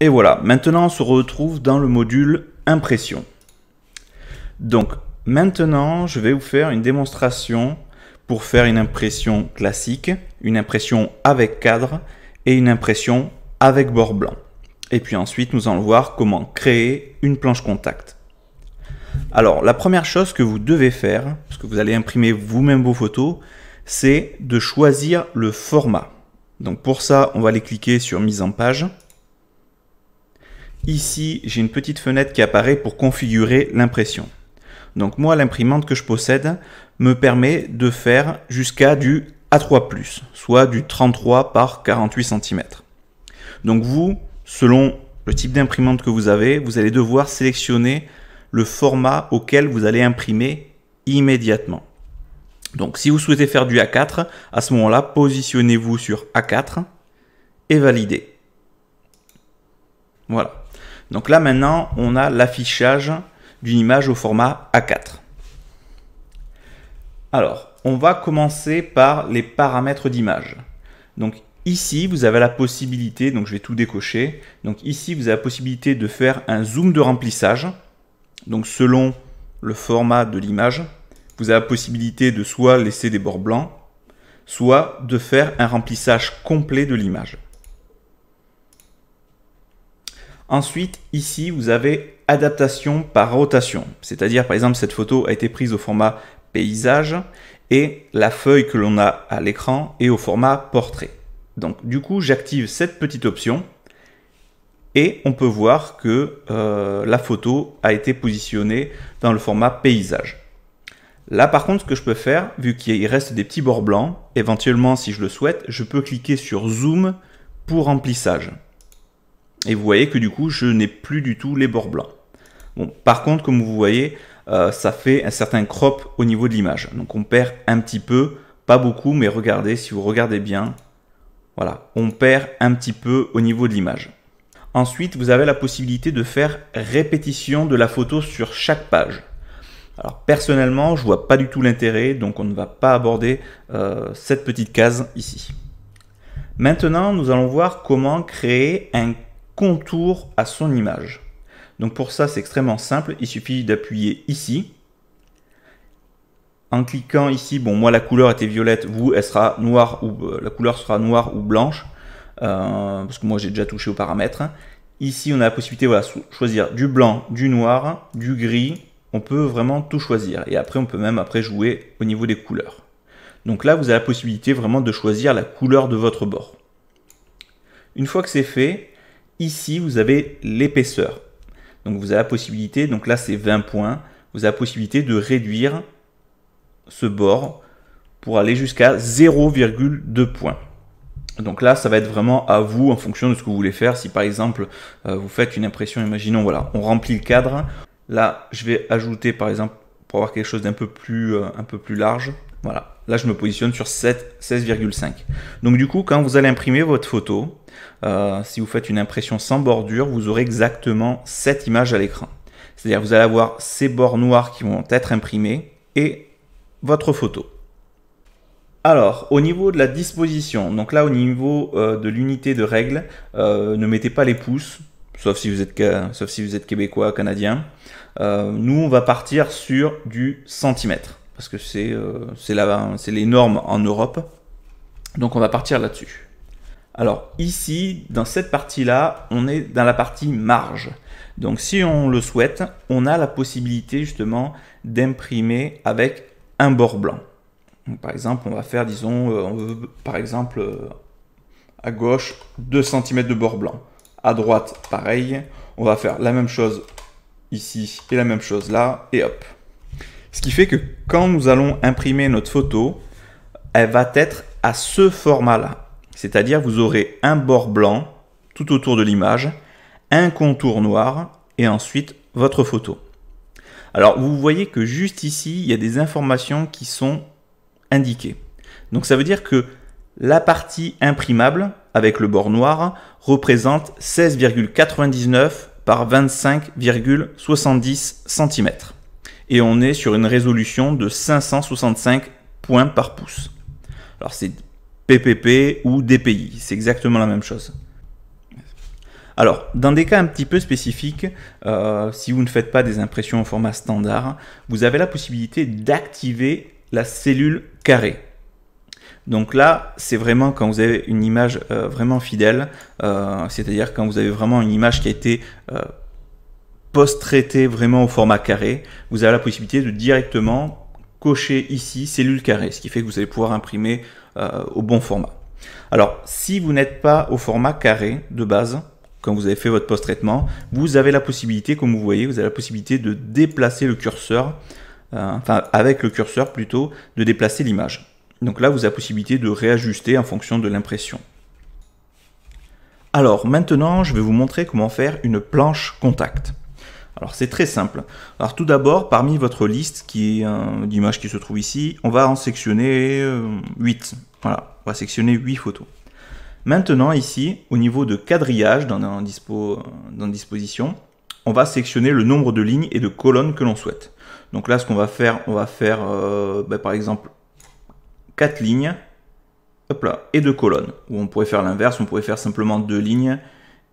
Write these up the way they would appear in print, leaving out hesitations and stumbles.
Et voilà, maintenant on se retrouve dans le module impression. Donc maintenant je vais vous faire une démonstration pour faire une impression classique, une impression avec cadre et une impression avec bord blanc. Et puis ensuite nous allons voir comment créer une planche contact. Alors la première chose que vous devez faire, parce que vous allez imprimer vous-même vos photos, c'est de choisir le format. Donc pour ça on va aller cliquer sur mise en page. Ici, j'ai une petite fenêtre qui apparaît pour configurer l'impression. Donc moi, l'imprimante que je possède me permet de faire jusqu'à du A3+, soit du 33 par 48 cm. Donc vous, selon le type d'imprimante que vous avez, vous allez devoir sélectionner le format auquel vous allez imprimer immédiatement. Donc si vous souhaitez faire du A4, à ce moment-là, positionnez-vous sur A4 et validez. Voilà. Donc là maintenant, on a l'affichage d'une image au format A4. Alors, on va commencer par les paramètres d'image. Donc ici, vous avez la possibilité, donc je vais tout décocher. Donc ici, vous avez la possibilité de faire un zoom de remplissage. Donc selon le format de l'image, vous avez la possibilité de soit laisser des bords blancs, soit de faire un remplissage complet de l'image. Ensuite, ici, vous avez adaptation par rotation. C'est-à-dire, par exemple, cette photo a été prise au format paysage et la feuille que l'on a à l'écran est au format portrait. Donc, du coup, j'active cette petite option et on peut voir que la photo a été positionnée dans le format paysage. Là, par contre, ce que je peux faire, vu qu'il reste des petits bords blancs, éventuellement, si je le souhaite, je peux cliquer sur Zoom pour remplissage. Et vous voyez que du coup, je n'ai plus du tout les bords blancs. Bon, par contre, comme vous voyez, ça fait un certain crop au niveau de l'image. Donc on perd un petit peu, pas beaucoup, mais regardez, si vous regardez bien, voilà, on perd un petit peu au niveau de l'image. Ensuite, vous avez la possibilité de faire répétition de la photo sur chaque page. Alors personnellement, je vois pas du tout l'intérêt, donc on ne va pas aborder cette petite case ici. Maintenant, nous allons voir comment créer un contour à son image. Donc pour ça, c'est extrêmement simple. Il suffit d'appuyer ici. En cliquant ici, bon, moi la couleur était violette, vous, elle sera noire ou la couleur sera noire ou blanche, parce que moi j'ai déjà touché aux paramètres. Ici, on a la possibilité, voilà, choisir du blanc, du noir, du gris. On peut vraiment tout choisir. Et après, on peut même après jouer au niveau des couleurs. Donc là, vous avez la possibilité vraiment de choisir la couleur de votre bord. Une fois que c'est fait, ici, vous avez l'épaisseur. Donc, vous avez la possibilité, donc là, c'est 20 points. Vous avez la possibilité de réduire ce bord pour aller jusqu'à 0,2 points. Donc là, ça va être vraiment à vous en fonction de ce que vous voulez faire. Si par exemple, vous faites une impression, imaginons, voilà, on remplit le cadre. Là, je vais ajouter, par exemple, pour avoir quelque chose d'un peu plus large. Voilà, là, je me positionne sur 16,5. Donc du coup, quand vous allez imprimer votre photo, si vous faites une impression sans bordure, vous aurez exactement cette image à l'écran. C'est-à-dire vous allez avoir ces bords noirs qui vont être imprimés et votre photo. Alors, au niveau de la disposition, donc là au niveau de l'unité de règle, ne mettez pas les pouces, sauf si vous êtes québécois, canadien. Nous, on va partir sur du centimètre, parce que c'est les normes en Europe. Donc on va partir là-dessus. Alors ici, dans cette partie-là, on est dans la partie marge. Donc si on le souhaite, on a la possibilité justement d'imprimer avec un bord blanc. Donc, par exemple, on va faire, disons, on veut par exemple à gauche 2 cm de bord blanc. À droite, pareil. On va faire la même chose ici et la même chose là, et hop. Ce qui fait que quand nous allons imprimer notre photo, elle va être à ce format-là. C'est-à-dire vous aurez un bord blanc tout autour de l'image, un contour noir et ensuite votre photo. Alors vous voyez que juste ici, il y a des informations qui sont indiquées. Donc ça veut dire que la partie imprimable avec le bord noir représente 16,99 par 25,70 cm. Et on est sur une résolution de 565 points par pouce. Alors c'est PPP ou DPI, c'est exactement la même chose. Alors, dans des cas un petit peu spécifiques, si vous ne faites pas des impressions au format standard, vous avez la possibilité d'activer la cellule carrée. Donc là, c'est vraiment quand vous avez une image vraiment fidèle, c'est-à-dire quand vous avez vraiment une image qui a été post-traitée vraiment au format carré, vous avez la possibilité de directement cocher ici cellule carrée, ce qui fait que vous allez pouvoir imprimer au bon format. Alors, si vous n'êtes pas au format carré de base, quand vous avez fait votre post-traitement, vous avez la possibilité, comme vous voyez, vous avez la possibilité de déplacer le curseur, enfin avec le curseur plutôt, de déplacer l'image. Donc là, vous avez la possibilité de réajuster en fonction de l'impression. Alors maintenant, je vais vous montrer comment faire une planche contact. Alors c'est très simple. Alors tout d'abord, parmi votre liste d'images qui se trouve ici, on va en sectionner 8. Voilà, on va sectionner 8 photos. Maintenant ici, au niveau de quadrillage dans disposition, on va sectionner le nombre de lignes et de colonnes que l'on souhaite. Donc là, ce qu'on va faire, on va faire par exemple 4 lignes, hop là, et 2 colonnes. Ou on pourrait faire l'inverse, on pourrait faire simplement 2 lignes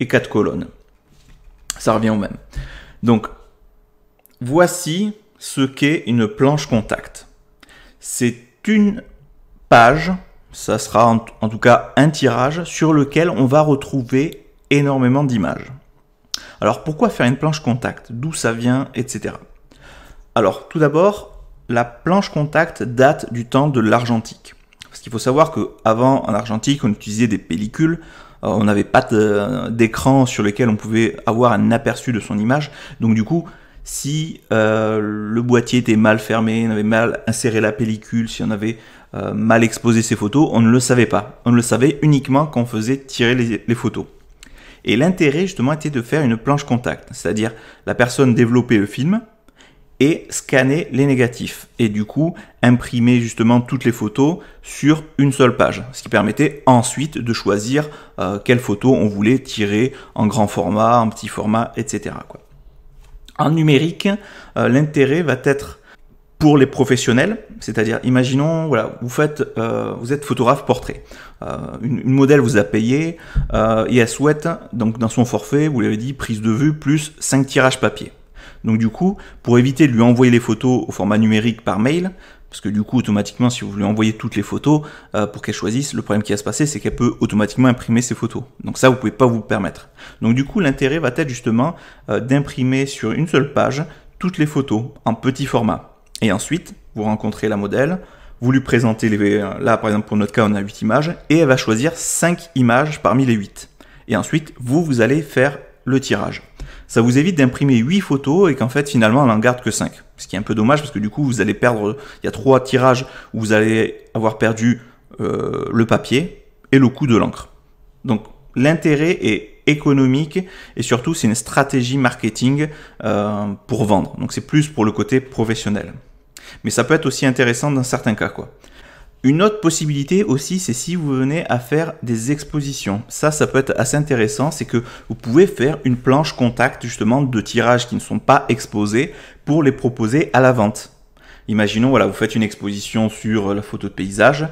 et 4 colonnes. Ça revient au même. Donc, voici ce qu'est une planche contact. C'est une page, ça sera en tout cas un tirage sur lequel on va retrouver énormément d'images. Alors, pourquoi faire une planche contact? D'où ça vient, etc. Alors, tout d'abord, la planche contact date du temps de l'argentique. Parce qu'il faut savoir qu'avant, en argentique, on utilisait des pellicules, on n'avait pas d'écran sur lequel on pouvait avoir un aperçu de son image. Donc du coup, si le boîtier était mal fermé, on avait mal inséré la pellicule, si on avait mal exposé ses photos, on ne le savait pas. On le savait uniquement quand on faisait tirer les photos. Et l'intérêt justement était de faire une planche contact, c'est-à-dire la personne développait le film, et scanner les négatifs et du coup imprimer justement toutes les photos sur une seule page, ce qui permettait ensuite de choisir quelles photos on voulait tirer en grand format, en petit format, etc. quoi. En numérique, l'intérêt va être pour les professionnels, c'est-à-dire imaginons voilà, vous êtes photographe portrait, une modèle vous a payé et elle souhaite donc dans son forfait, vous l'avez dit, prise de vue plus 5 tirages papier. Donc du coup, pour éviter de lui envoyer les photos au format numérique par mail, parce que du coup, automatiquement, si vous lui envoyez toutes les photos pour qu'elle choisisse, le problème qui va se passer, c'est qu'elle peut automatiquement imprimer ses photos. Donc ça, vous ne pouvez pas vous permettre. Donc du coup, l'intérêt va être justement d'imprimer sur une seule page toutes les photos en petit format. Et ensuite, vous rencontrez la modèle, vous lui présentez, là par exemple pour notre cas, on a 8 images, et elle va choisir 5 images parmi les 8. Et ensuite, vous allez faire le tirage. Ça vous évite d'imprimer 8 photos et qu'en fait finalement on n'en garde que 5. Ce qui est un peu dommage parce que du coup vous allez perdre, il y a 3 tirages où vous allez avoir perdu le papier et le coût de l'encre. Donc l'intérêt est économique et surtout c'est une stratégie marketing pour vendre. Donc c'est plus pour le côté professionnel. Mais ça peut être aussi intéressant dans certains cas quoi. Une autre possibilité aussi, c'est si vous venez à faire des expositions. Ça peut être assez intéressant, c'est que vous pouvez faire une planche contact justement de tirages qui ne sont pas exposés pour les proposer à la vente. Imaginons, voilà, vous faites une exposition sur la photo de paysage,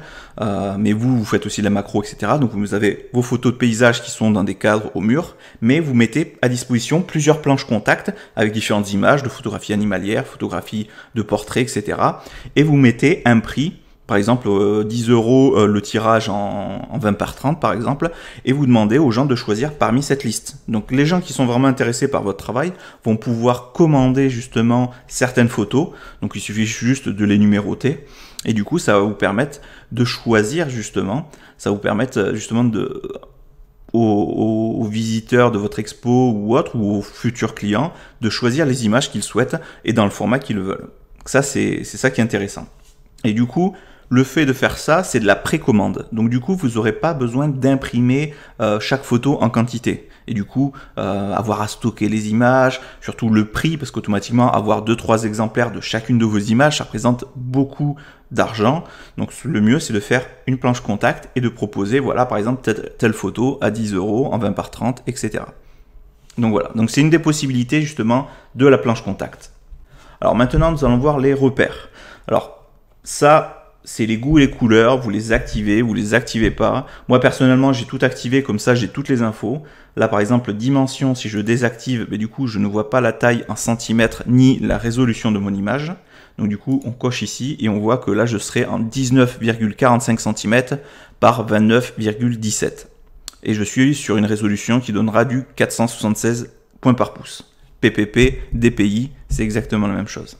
mais vous faites aussi de la macro, etc. Donc vous avez vos photos de paysage qui sont dans des cadres au mur, mais vous mettez à disposition plusieurs planches contact avec différentes images de photographie animalière, photographie de portrait, etc. Et vous mettez un prix. Par exemple, 10 € le tirage en 20 par 30 par exemple, et vous demandez aux gens de choisir parmi cette liste. Donc les gens qui sont vraiment intéressés par votre travail vont pouvoir commander justement certaines photos, donc il suffit juste de les numéroter, et du coup ça va vous permettre de choisir justement, ça va vous permettre justement aux visiteurs de votre expo ou autre, ou aux futurs clients, de choisir les images qu'ils souhaitent et dans le format qu'ils veulent. Ça c'est ça qui est intéressant. Et du coup, le fait de faire ça, c'est de la précommande. Donc du coup, vous n'aurez pas besoin d'imprimer chaque photo en quantité. Et du coup, avoir à stocker les images, surtout le prix, parce qu'automatiquement, avoir 2-3 exemplaires de chacune de vos images, ça représente beaucoup d'argent. Donc le mieux, c'est de faire une planche contact et de proposer, voilà, par exemple, telle photo à 10 € en 20 par 30, etc. Donc voilà, donc c'est une des possibilités justement de la planche contact. Alors maintenant, nous allons voir les repères. Alors ça, c'est les goûts et les couleurs, vous les activez pas. Moi personnellement j'ai tout activé, comme ça j'ai toutes les infos. Là par exemple dimension, si je désactive, mais du coup je ne vois pas la taille en centimètres ni la résolution de mon image. Donc du coup on coche ici et on voit que là je serai en 19,45 cm par 29,17. Et je suis sur une résolution qui donnera du 476 points par pouce. PPP, DPI, c'est exactement la même chose.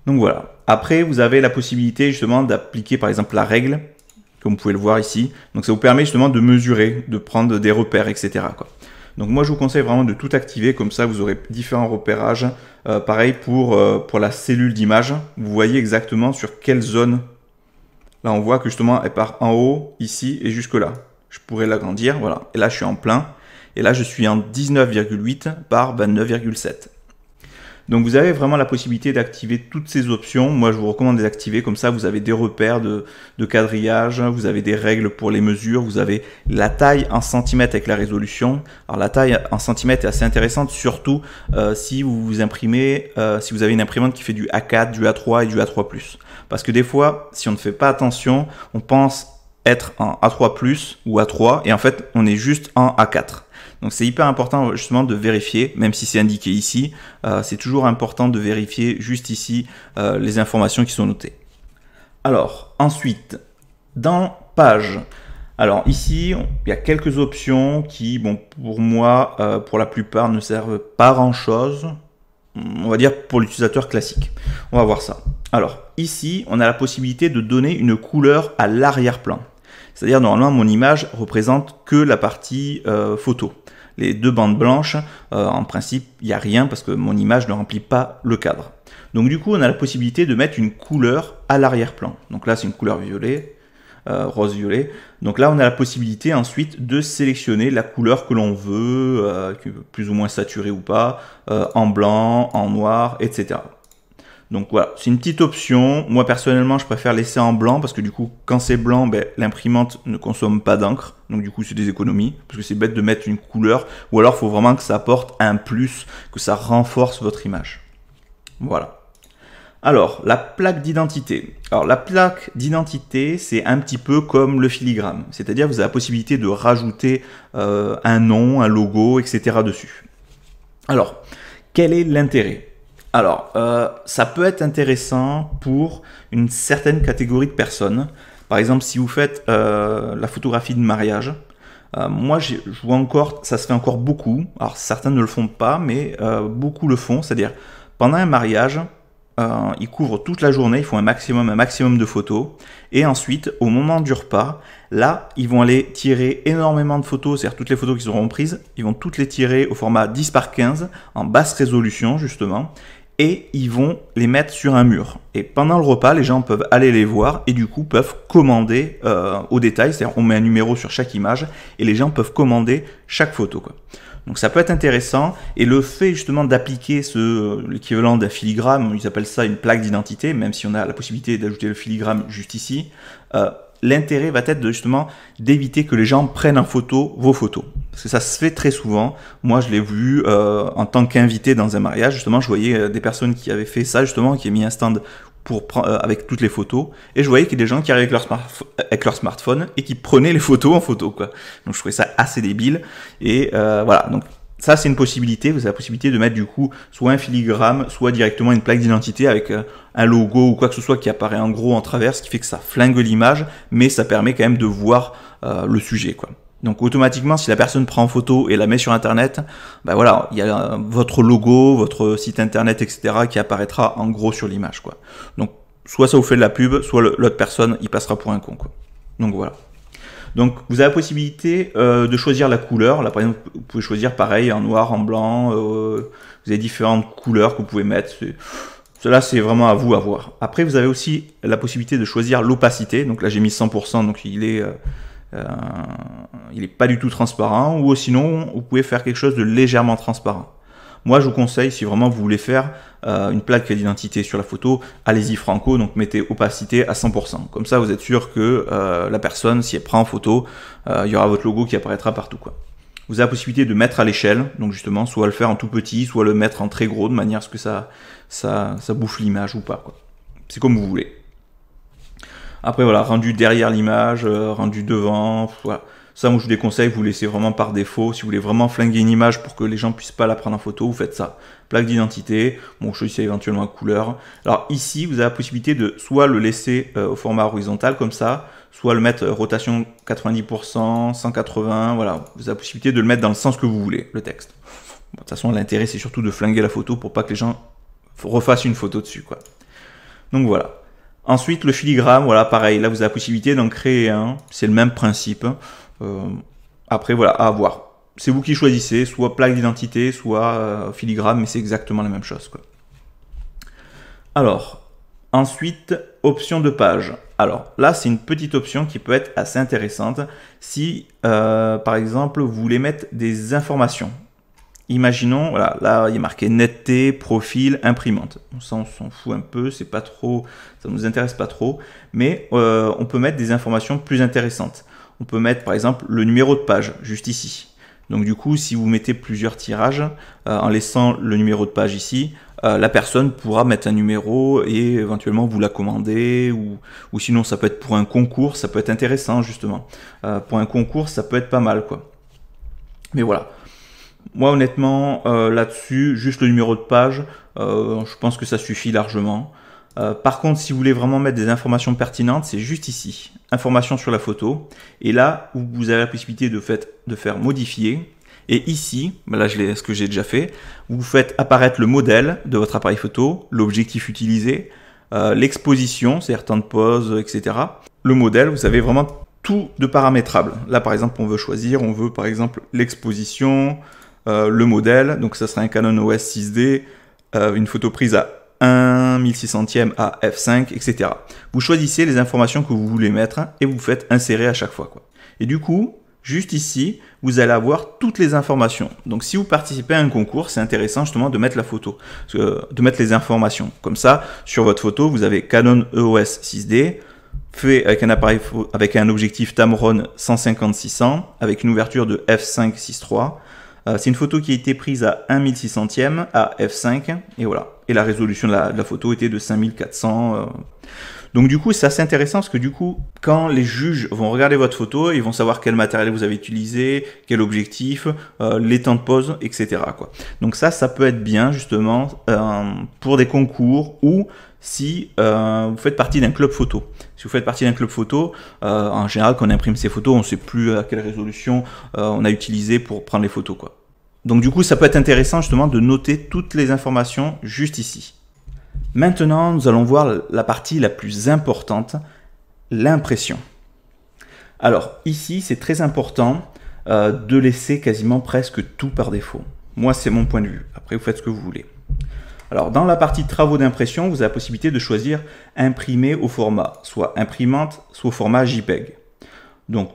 Donc voilà. Après, vous avez la possibilité justement d'appliquer par exemple la règle, comme vous pouvez le voir ici. Donc ça vous permet justement de mesurer, de prendre des repères, etc. quoi. Donc moi je vous conseille vraiment de tout activer, comme ça vous aurez différents repérages. Pareil pour la cellule d'image, vous voyez exactement sur quelle zone. Là on voit que justement elle part en haut, ici et jusque là. Je pourrais l'agrandir, voilà. Et là je suis en plein. Et là je suis en 19,8 par 29,7. Donc vous avez vraiment la possibilité d'activer toutes ces options. Moi je vous recommande de les activer, comme ça vous avez des repères de quadrillage, vous avez des règles pour les mesures, vous avez la taille en centimètres avec la résolution. Alors la taille en centimètres est assez intéressante, surtout si vous imprimez, si vous avez une imprimante qui fait du A4, du A3 et du A3+. Parce que des fois, si on ne fait pas attention, on pense être en A3+, ou A3, et en fait on est juste en A4. Donc c'est hyper important justement de vérifier, même si c'est indiqué ici, c'est toujours important de vérifier juste ici les informations qui sont notées. Alors ensuite, dans page, alors ici il y a quelques options qui, bon, pour moi, pour la plupart ne servent pas grand chose, on va dire pour l'utilisateur classique. On va voir ça. Alors ici on a la possibilité de donner une couleur à l'arrière-plan. C'est-à-dire, normalement, mon image représente que la partie photo. Les deux bandes blanches, en principe, il n'y a rien parce que mon image ne remplit pas le cadre. Donc du coup, on a la possibilité de mettre une couleur à l'arrière-plan. Donc là, c'est une couleur violet, rose-violet. Donc là, on a la possibilité ensuite de sélectionner la couleur que l'on veut, plus ou moins saturée ou pas, en blanc, en noir, etc. Donc voilà, c'est une petite option. Moi personnellement, je préfère laisser en blanc parce que du coup, quand c'est blanc, ben, l'imprimante ne consomme pas d'encre. Donc du coup, c'est des économies parce que c'est bête de mettre une couleur. Ou alors, il faut vraiment que ça apporte un plus, que ça renforce votre image. Voilà. Alors, la plaque d'identité. Alors, la plaque d'identité, c'est un petit peu comme le filigrane. C'est-à-dire, vous avez la possibilité de rajouter un nom, un logo, etc. dessus. Alors, quel est l'intérêt ? Alors, ça peut être intéressant pour une certaine catégorie de personnes. Par exemple, si vous faites la photographie de mariage, moi, je vois encore, ça se fait encore beaucoup. Alors, certains ne le font pas, mais beaucoup le font. C'est-à-dire, pendant un mariage, ils couvrent toute la journée, ils font un maximum de photos. Et ensuite, au moment du repas, là, ils vont aller tirer énormément de photos, c'est-à-dire toutes les photos qui seront prises, ils vont toutes les tirer au format 10 par 15, en basse résolution, justement. Et ils vont les mettre sur un mur. Et pendant le repas, les gens peuvent aller les voir et du coup peuvent commander au détail. C'est-à-dire on met un numéro sur chaque image et les gens peuvent commander chaque photo, quoi. Donc ça peut être intéressant. Et le fait justement d'appliquer l'équivalent d'un filigrane, ils appellent ça une plaque d'identité, même si on a la possibilité d'ajouter le filigrane juste ici, l'intérêt va être justement d'éviter que les gens prennent en photo vos photos. Parce que ça se fait très souvent. Moi, je l'ai vu en tant qu'invité dans un mariage. Justement, je voyais des personnes qui avaient fait ça, justement, qui avaient mis un stand avec toutes les photos. Et je voyais qu'il y a des gens qui arrivaient avec leur smartphone et qui prenaient les photos en photo, quoi. Donc, je trouvais ça assez débile. Et voilà, donc ça, c'est une possibilité. Vous avez la possibilité de mettre du coup soit un filigrane, soit directement une plaque d'identité avec un logo ou quoi que ce soit qui apparaît en gros en travers, ce qui fait que ça flingue l'image, mais ça permet quand même de voir le sujet, quoi. Donc automatiquement, si la personne prend en photo et la met sur internet, ben voilà, il y a votre logo, votre site internet, etc. qui apparaîtra en gros sur l'image, quoi. Donc soit ça vous fait de la pub, soit l'autre personne il passera pour un con, quoi. Donc voilà. Donc vous avez la possibilité de choisir la couleur. Là par exemple, vous pouvez choisir pareil en noir, en blanc. Vous avez différentes couleurs que vous pouvez mettre. Cela c'est vraiment à vous à voir. Après vous avez aussi la possibilité de choisir l'opacité. Donc là j'ai mis 100%, donc il est pas du tout transparent. Ou sinon vous pouvez faire quelque chose de légèrement transparent. Moi, je vous conseille, si vraiment vous voulez faire une plaque d'identité sur la photo, allez-y franco, donc mettez opacité à 100%. Comme ça, vous êtes sûr que la personne, si elle prend en photo, il y aura votre logo qui apparaîtra partout, quoi. Vous avez la possibilité de mettre à l'échelle, donc justement, soit le faire en tout petit, soit le mettre en très gros, de manière à ce que ça bouffe l'image ou pas, quoi. C'est comme vous voulez. Après voilà, rendu derrière l'image, rendu devant, voilà. Ça, moi je vous déconseille, vous laissez vraiment par défaut. Si vous voulez vraiment flinguer une image pour que les gens puissent pas la prendre en photo, vous faites ça. Plaque d'identité, bon, choisissez éventuellement la couleur. Alors ici, vous avez la possibilité de soit le laisser au format horizontal comme ça, soit le mettre rotation 90%, 180, voilà. Vous avez la possibilité de le mettre dans le sens que vous voulez, le texte. Bon, de toute façon, l'intérêt, c'est surtout de flinguer la photo pour pas que les gens refassent une photo dessus, quoi. Donc voilà. Ensuite, le filigrane, voilà, pareil. Là, vous avez la possibilité d'en créer un. C'est le même principe. Après, voilà, à voir. C'est vous qui choisissez, soit plaque d'identité, soit filigrane, mais c'est exactement la même chose, quoi. Alors, ensuite, option de page. Alors là, c'est une petite option qui peut être assez intéressante si, par exemple, vous voulez mettre des informations. Imaginons, voilà, là il y a marqué netteté, profil, imprimante. Ça on s'en fout un peu, c'est pas trop, ça nous intéresse pas trop, mais on peut mettre des informations plus intéressantes. On peut mettre par exemple le numéro de page, juste ici. Donc du coup, si vous mettez plusieurs tirages, en laissant le numéro de page ici, la personne pourra mettre un numéro et éventuellement vous la commander, ou sinon ça peut être pour un concours, ça peut être intéressant justement. Pour un concours, ça peut être pas mal, quoi. Mais voilà. Moi honnêtement là-dessus, juste le numéro de page, je pense que ça suffit largement. Par contre, si vous voulez vraiment mettre des informations pertinentes, c'est juste ici, informations sur la photo. Et là, où vous avez la possibilité de faire modifier. Et ici, là ce que j'ai déjà fait, vous faites apparaître le modèle de votre appareil photo, l'objectif utilisé, l'exposition, c'est-à-dire temps de pause, etc. Le modèle, vous avez vraiment tout de paramétrable. Là par exemple, on veut par exemple l'exposition, le modèle, donc ça serait un Canon EOS 6D, une photo prise à 1/1600e à f5, etc. Vous choisissez les informations que vous voulez mettre et vous faites insérer à chaque fois, quoi. Et du coup, juste ici, vous allez avoir toutes les informations. Donc si vous participez à un concours, c'est intéressant justement de mettre la photo, de mettre les informations. Comme ça, sur votre photo, vous avez Canon EOS 6D, fait avec un appareil avec un objectif Tamron 150-600, avec une ouverture de f5.6.3. C'est une photo qui a été prise à 1/1600e à f5 et voilà. Et la résolution de la photo était de 5400. Donc du coup, c'est assez intéressant parce que du coup, quand les juges vont regarder votre photo, ils vont savoir quel matériel vous avez utilisé, quel objectif, les temps de pause, etc., quoi. Donc ça peut être bien justement pour des concours ou si vous faites partie d'un club photo. Si vous faites partie d'un club photo, en général, quand on imprime ces photos, on ne sait plus à quelle résolution on a utilisé pour prendre les photos, quoi. Donc du coup, ça peut être intéressant justement de noter toutes les informations juste ici. Maintenant, nous allons voir la partie la plus importante, l'impression. Alors ici, c'est très important de laisser quasiment presque tout par défaut. Moi, c'est mon point de vue. Après, vous faites ce que vous voulez. Alors, dans la partie travaux d'impression, vous avez la possibilité de choisir imprimer au format soit imprimante, soit au format JPEG. Donc,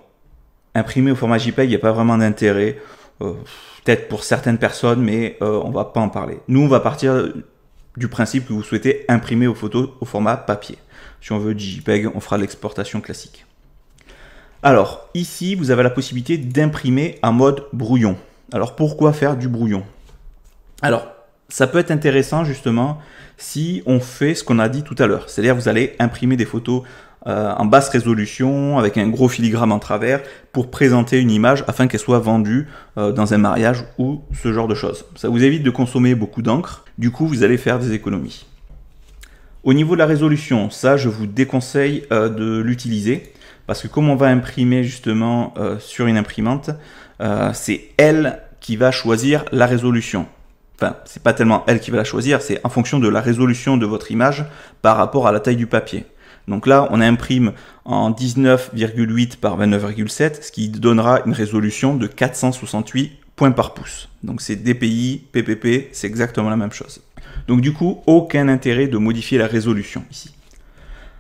imprimer au format JPEG, il n'y a pas vraiment d'intérêt. Peut-être pour certaines personnes, mais on ne va pas en parler. Nous, on va partir du principe que vous souhaitez imprimer vos photos au format papier. Si on veut du JPEG, on fera l'exportation classique. Alors, ici, vous avez la possibilité d'imprimer en mode brouillon. Alors, pourquoi faire du brouillon? Alors, ça peut être intéressant justement si on fait ce qu'on a dit tout à l'heure. C'est-à-dire vous allez imprimer des photos en basse résolution avec un gros filigrane en travers pour présenter une image afin qu'elle soit vendue dans un mariage ou ce genre de choses. Ça vous évite de consommer beaucoup d'encre. Du coup, vous allez faire des économies. Au niveau de la résolution, ça, je vous déconseille de l'utiliser parce que comme on va imprimer justement sur une imprimante, c'est elle qui va choisir la résolution. Enfin, c'est pas tellement elle qui va la choisir, c'est en fonction de la résolution de votre image par rapport à la taille du papier. Donc là, on imprime en 19,8 par 29,7, ce qui donnera une résolution de 468 points par pouce. Donc c'est DPI, PPP, c'est exactement la même chose. Donc du coup, aucun intérêt de modifier la résolution ici.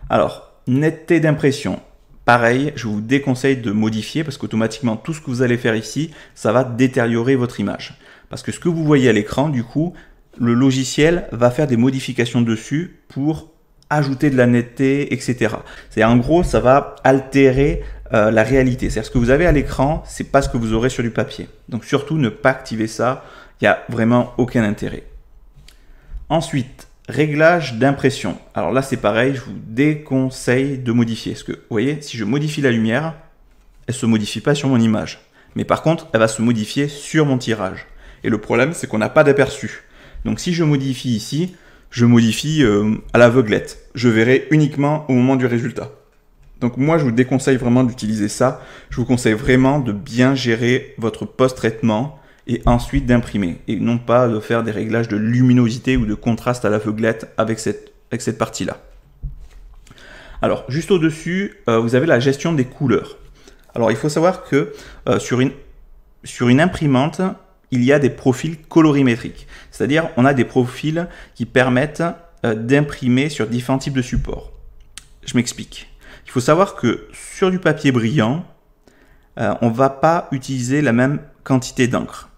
Alors, netteté d'impression. Pareil, je vous déconseille de modifier parce qu'automatiquement, tout ce que vous allez faire ici, ça va détériorer votre image. Parce que ce que vous voyez à l'écran, du coup, le logiciel va faire des modifications dessus pour ajouter de la netteté, etc. C'est en gros, ça va altérer la réalité. C'est-à-dire ce que vous avez à l'écran, c'est pas ce que vous aurez sur du papier. Donc surtout, ne pas activer ça. Il n'y a vraiment aucun intérêt. Ensuite, Réglage d'impression. Alors là, c'est pareil, je vous déconseille de modifier. Parce que, vous voyez, si je modifie la lumière, elle ne se modifie pas sur mon image. Mais par contre, elle va se modifier sur mon tirage. Et le problème, c'est qu'on n'a pas d'aperçu. Donc si je modifie ici, je modifie à l'aveuglette. Je verrai uniquement au moment du résultat. Donc moi, je vous déconseille vraiment d'utiliser ça. Je vous conseille vraiment de bien gérer votre post-traitement et ensuite d'imprimer. Et non pas de faire des réglages de luminosité ou de contraste à l'aveuglette avec cette partie-là. Alors, juste au-dessus, vous avez la gestion des couleurs. Alors, il faut savoir que sur une imprimante, il y a des profils colorimétriques. C'est-à-dire, on a des profils qui permettent d'imprimer sur différents types de supports. Je m'explique. Il faut savoir que sur du papier brillant, on ne va pas utiliser la même quantité d'encre.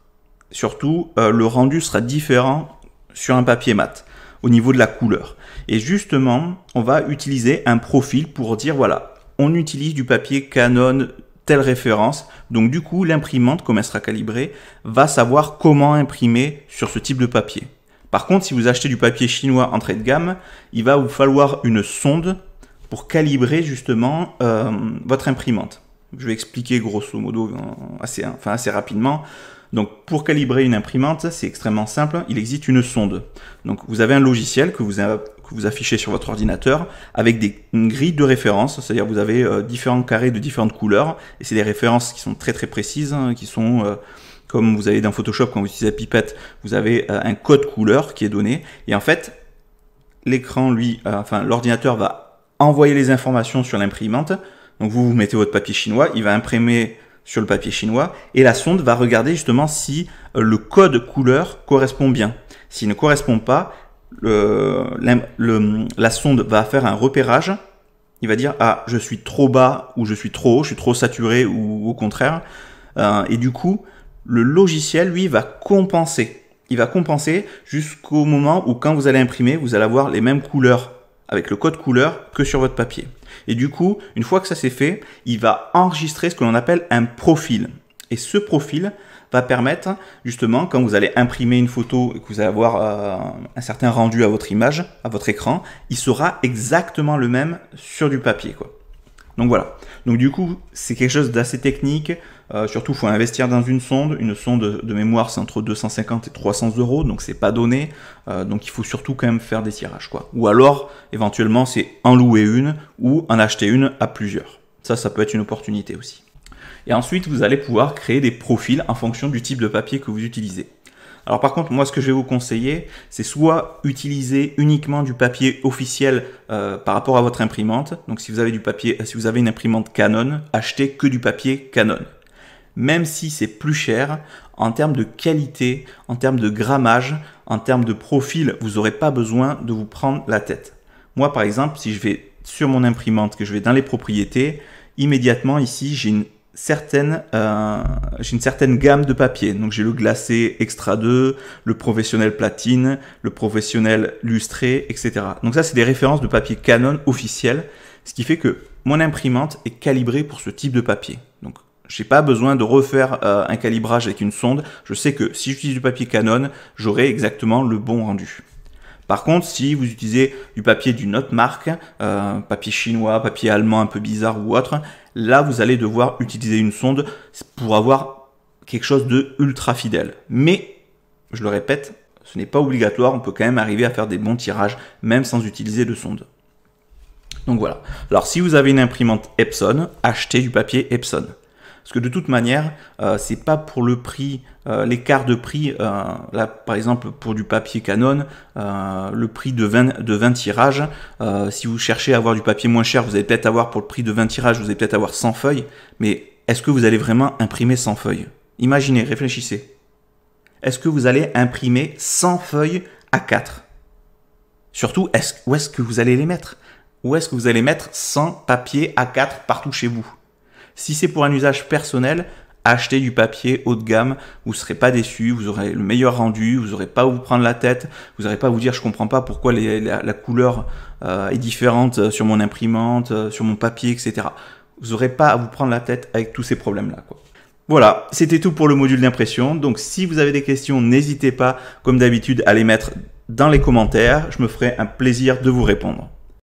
Surtout, le rendu sera différent sur un papier mat au niveau de la couleur. Et justement, on va utiliser un profil pour dire, voilà, on utilise du papier Canon telle référence. Donc du coup, l'imprimante, comme elle sera calibrée, va savoir comment imprimer sur ce type de papier. Par contre, si vous achetez du papier chinois entrée de gamme, il va vous falloir une sonde pour calibrer justement votre imprimante. Je vais expliquer grosso modo assez rapidement. Donc pour calibrer une imprimante, c'est extrêmement simple, il existe une sonde. Donc vous avez un logiciel que vous affichez sur votre ordinateur avec une grille de référence, c'est-à-dire vous avez différents carrés de différentes couleurs, et c'est des références qui sont très très précises, hein, qui sont comme vous avez dans Photoshop quand vous utilisez la pipette, vous avez un code couleur qui est donné, et en fait l'écran l'ordinateur va envoyer les informations sur l'imprimante. Donc vous mettez votre papier chinois, il va imprimer sur le papier chinois et la sonde va regarder justement si le code couleur correspond bien. S'il ne correspond pas, la sonde va faire un repérage. Il va dire ah je suis trop bas ou je suis trop haut, je suis trop saturé ou au contraire. Et du coup le logiciel lui va compenser. Il va compenser jusqu'au moment où quand vous allez imprimer, vous allez avoir les mêmes couleurs avec le code couleur que sur votre papier. Et du coup, une fois que ça c'est fait, il va enregistrer ce que l'on appelle un profil. Et ce profil va permettre, justement, quand vous allez imprimer une photo et que vous allez avoir un certain rendu à votre image, à votre écran, il sera exactement le même sur du papier, quoi. Donc voilà. Donc du coup, c'est quelque chose d'assez technique. Surtout, il faut investir dans une sonde. Une sonde de mémoire, c'est entre 250 et 300 €, donc c'est pas donné. Donc il faut surtout quand même faire des tirages, quoi. Ou alors, éventuellement, c'est en louer une ou en acheter une à plusieurs. Ça peut être une opportunité aussi. Et ensuite, vous allez pouvoir créer des profils en fonction du type de papier que vous utilisez. Alors par contre, moi ce que je vais vous conseiller, c'est soit utiliser uniquement du papier officiel par rapport à votre imprimante. Donc si vous avez une imprimante Canon, achetez que du papier Canon. Même si c'est plus cher, en termes de qualité, en termes de grammage, en termes de profil, vous n'aurez pas besoin de vous prendre la tête. Moi par exemple, si je vais sur mon imprimante, que je vais dans les propriétés, immédiatement ici j'ai une certaine gamme de papiers. Donc j'ai le glacé Extra 2, le professionnel platine, le professionnel lustré, etc. Donc ça c'est des références de papier Canon officiel, ce qui fait que mon imprimante est calibrée pour ce type de papier. Donc j'ai pas besoin de refaire un calibrage avec une sonde. Je sais que si j'utilise du papier Canon, j'aurai exactement le bon rendu. Par contre, si vous utilisez du papier d'une autre marque, papier chinois, papier allemand un peu bizarre ou autre, là vous allez devoir utiliser une sonde pour avoir quelque chose de ultra fidèle. Mais, je le répète, ce n'est pas obligatoire, on peut quand même arriver à faire des bons tirages, même sans utiliser de sonde. Donc voilà. Alors si vous avez une imprimante Epson, achetez du papier Epson. Parce que de toute manière, c'est pas pour le prix, l'écart de prix, là par exemple pour du papier Canon, le prix de 20 tirages, si vous cherchez à avoir du papier moins cher, vous allez peut-être avoir pour le prix de 20 tirages, vous allez peut-être avoir 100 feuilles, mais est-ce que vous allez vraiment imprimer 100 feuilles? Imaginez, réfléchissez. Est-ce que vous allez imprimer 100 feuilles A4? Surtout, où est-ce que vous allez les mettre? Où est-ce que vous allez mettre 100 papiers A4 partout chez vous? Si c'est pour un usage personnel, achetez du papier haut de gamme, vous ne serez pas déçu, vous aurez le meilleur rendu, vous n'aurez pas à vous prendre la tête, vous n'aurez pas à vous dire je comprends pas pourquoi la couleur est différente sur mon imprimante, sur mon papier, etc. Vous n'aurez pas à vous prendre la tête avec tous ces problèmes-là, quoi. Voilà, c'était tout pour le module d'impression. Donc si vous avez des questions, n'hésitez pas, comme d'habitude, à les mettre dans les commentaires. Je me ferai un plaisir de vous répondre.